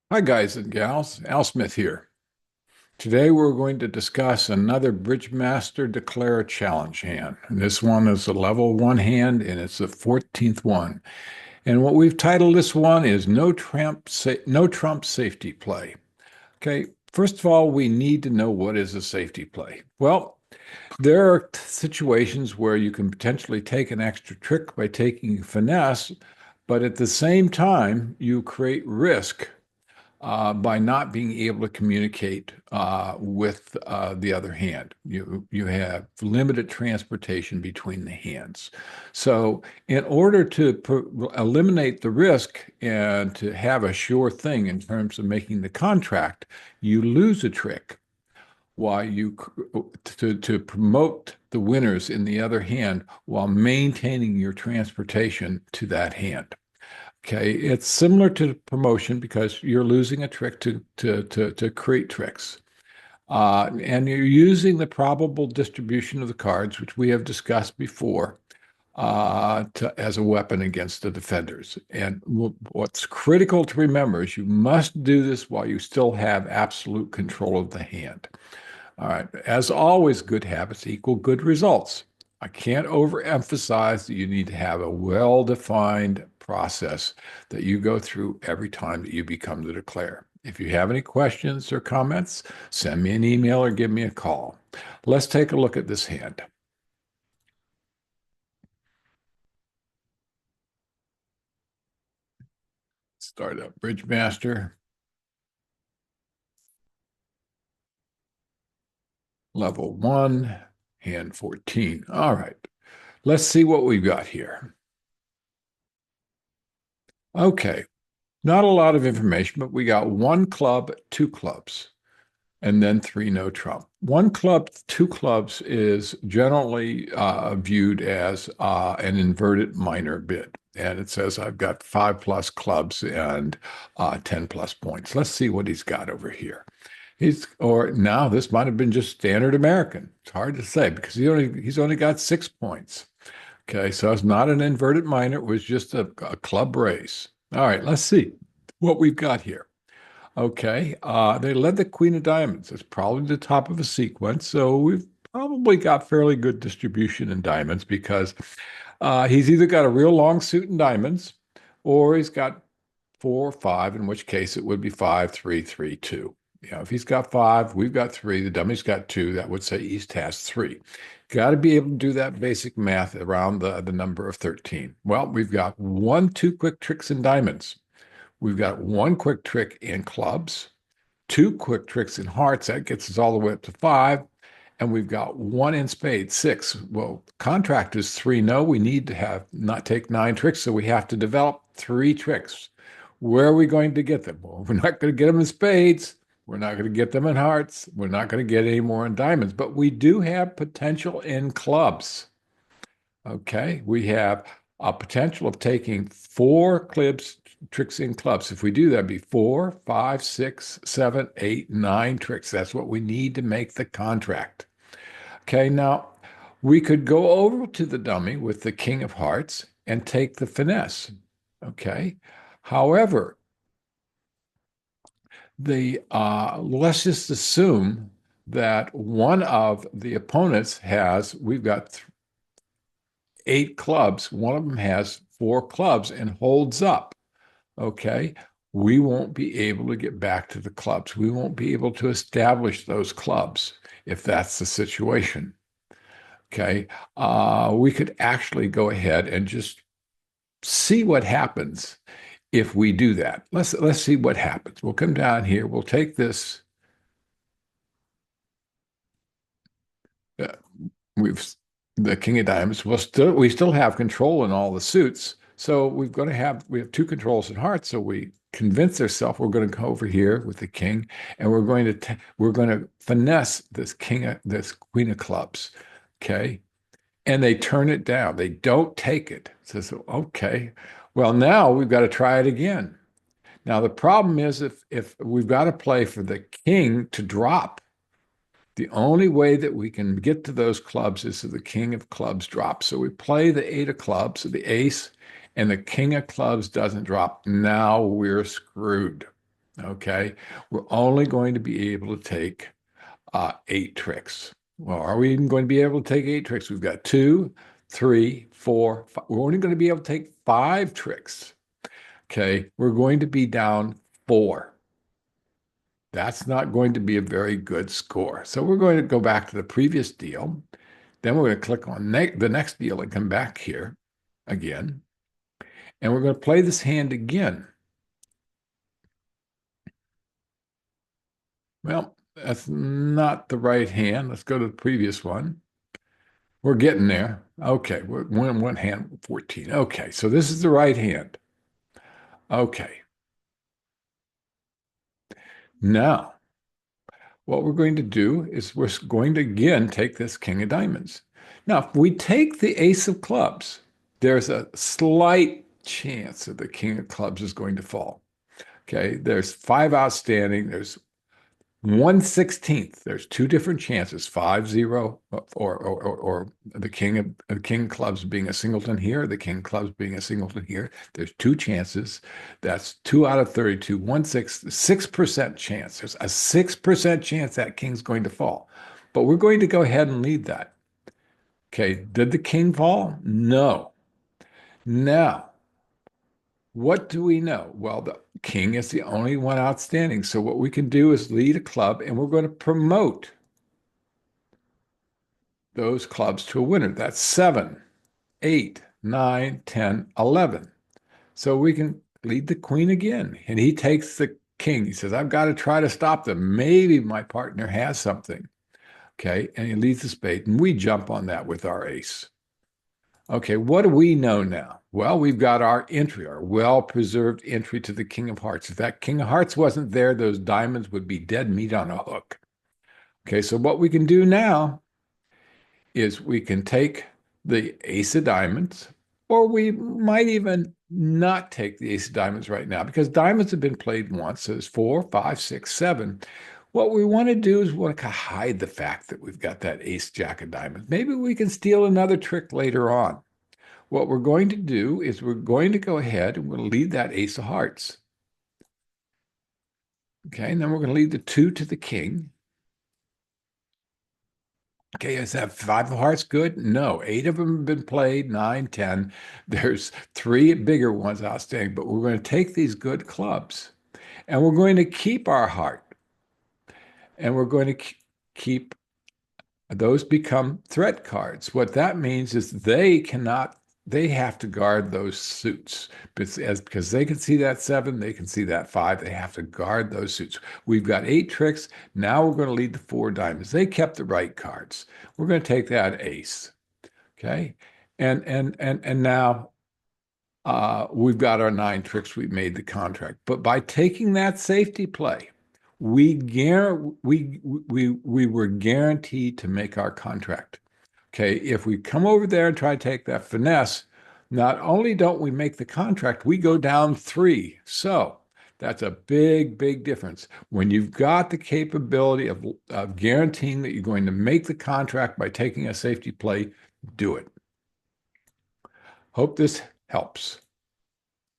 Hi, guys and gals. Al Smith here. Today we're going to discuss another Bridgemaster Declare Challenge hand. And this one is a level one hand, and it's the 14th one. And what we've titled this one is No Trump Safety Play. Okay, first of all, we need to know what is a safety play. Well, there are situations where you can potentially take an extra trick by taking finesse, but at the same time, you create risk by not being able to communicate with the other hand. You have limited transportation between the hands. So, in order to eliminate the risk and to have a sure thing in terms of making the contract, you lose a trick while to promote the winners in the other hand while maintaining your transportation to that hand. Okay, it's similar to promotion because you're losing a trick to create tricks. And you're using the probable distribution of the cards, which we have discussed before, as a weapon against the defenders. And what's critical to remember is you must do this while you still have absolute control of the hand. All right. As always, good habits equal good results. I can't overemphasize that you need to have a well-defined process that you go through every time that you become the declare. If you have any questions or comments, send me an email or give me a call. Let's take a look at this hand. Start up Bridge Master, level 1, hand 14. All right. Let's see what we've got here. Okay. Not a lot of information, but we got one club, two clubs, and then three no trump. One club, two clubs is generally viewed as an inverted minor bid. And it says I've got 5+ clubs and 10+ points. Let's see what he's got over here. Or now this might have been just standard American. It's hard to say because he's only got 6 points. Okay, so it's not an inverted minor. It was just a club race. All right, let's see what we've got here. Okay, they led the Queen of Diamonds. It's probably the top of a sequence, so we've probably got fairly good distribution in diamonds because he's either got a real long suit in diamonds or he's got 4 or 5, in which case it would be 5, 3, 3, 2. If he's got 5, we've got 3, the dummy's got 2, that would say East has 3. Got to be able to do that basic math around the number of 13. Well, we've got 2 quick tricks in diamonds. We've got 1 quick trick in clubs, 2 quick tricks in hearts. That gets us all the way up to 5. And we've got 1 in spades, 6. Well, contract is 3. No, we need to have not take 9 tricks, so we have to develop 3 tricks. Where are we going to get them? Well, we're not going to get them in spades. We're not going to get them in hearts. We're not going to get any more in diamonds, but we do have potential in clubs. Okay, we have a potential of taking 4 tricks in clubs. If we do that, it'd be 4, 5, 6, 7, 8, 9 tricks. That's what we need to make the contract. Okay, now we could go over to the dummy with the King of Hearts and take the finesse. Okay, however, the let's just assume that one of the opponents has, we've got 8 clubs. One of them has 4 clubs and holds up. Okay. We won't be able to get back to the clubs. We won't be able to establish those clubs if that's the situation. Okay. We could actually go ahead and just see what happens if we do that. Let's see what happens. We'll come down here. We'll take this. Uh, we've the King of Diamonds. We still have control in all the suits. So we have 2 controls in hearts. So we convince ourselves we're going to go over here with the king, and we're going to finesse this queen of clubs. Okay. And they turn it down. They don't take it. So okay. Well, now we've got to try it again. Now the problem is if we've got to play for the king to drop, the only way that we can get to those clubs is if the king of clubs drops. So we play the 8 of clubs, the ace, and the king of clubs doesn't drop. Now we're screwed. Okay, we're only going to be able to take 8 tricks. Well, are we even going to be able to take 8 tricks? We've got 2, 3, 4, 5. We're only going to be able to take 5 tricks. Okay, we're going to be down 4. That's not going to be a very good score. So we're going to go back to the previous deal. Then we're going to click on the next deal and come back here again. And we're going to play this hand again. Well, that's not the right hand. Let's go to the previous one. We're getting there. Okay, we're one hand, 14. Okay, so this is the right hand. Okay, now what we're going to do is we're going to again take this king of diamonds. Now, if we take the ace of clubs, there's a slight chance that the king of clubs is going to fall. Okay, there's 5 outstanding. There's 1/16. There's 2 different chances, 5-0, or the king clubs being a singleton here, the king clubs being a singleton here. There's 2 chances. That's 2 out of 32, 6% chance. There's a 6% chance that king's going to fall. But we're going to go ahead and leave that. Okay, did the king fall? No. Now, what do we know? Well, the king is the only one outstanding. So what we can do is lead a club, and we're going to promote those clubs to a winner. That's 7, 8, 9, 10, 11. So we can lead the queen again. And he takes the king. He says, I've got to try to stop them. Maybe my partner has something. Okay. And he leads the spade. And we jump on that with our ace. Okay, what do we know now? Well, we've got our entry, our well-preserved entry to the King of Hearts. If that King of Hearts wasn't there, those diamonds would be dead meat on a hook. Okay, so what we can do now is we can take the ace of diamonds, or we might even not take the ace of diamonds right now because diamonds have been played once. So there's 4, 5, 6, 7. What we want to do is we want to hide the fact that we've got that ace jack of diamonds. Maybe we can steal another trick later on. What we're going to do is we're going to go ahead and we'll lead that ace of hearts. Okay, and then we're going to lead the 2 to the king. Okay, is that 5 of hearts good? No, 8 of them have been played, 9, 10. There's 3 bigger ones outstanding, but we're going to take these good clubs and we're going to keep our heart and we're going to keep those become threat cards. What that means is they have to guard those suits because they can see that 7, they can see that 5. They have to guard those suits. We've got 8 tricks. Now we're going to lead the 4 diamonds. They kept the right cards. We're going to take that ace. Okay. And now we've got our 9 tricks. We've made the contract. But by taking that safety play, we were guaranteed to make our contract. Okay, if we come over there and try to take that finesse, not only don't we make the contract, we go down 3. So that's a big, big difference. When you've got the capability of guaranteeing that you're going to make the contract by taking a safety play, do it. Hope this helps.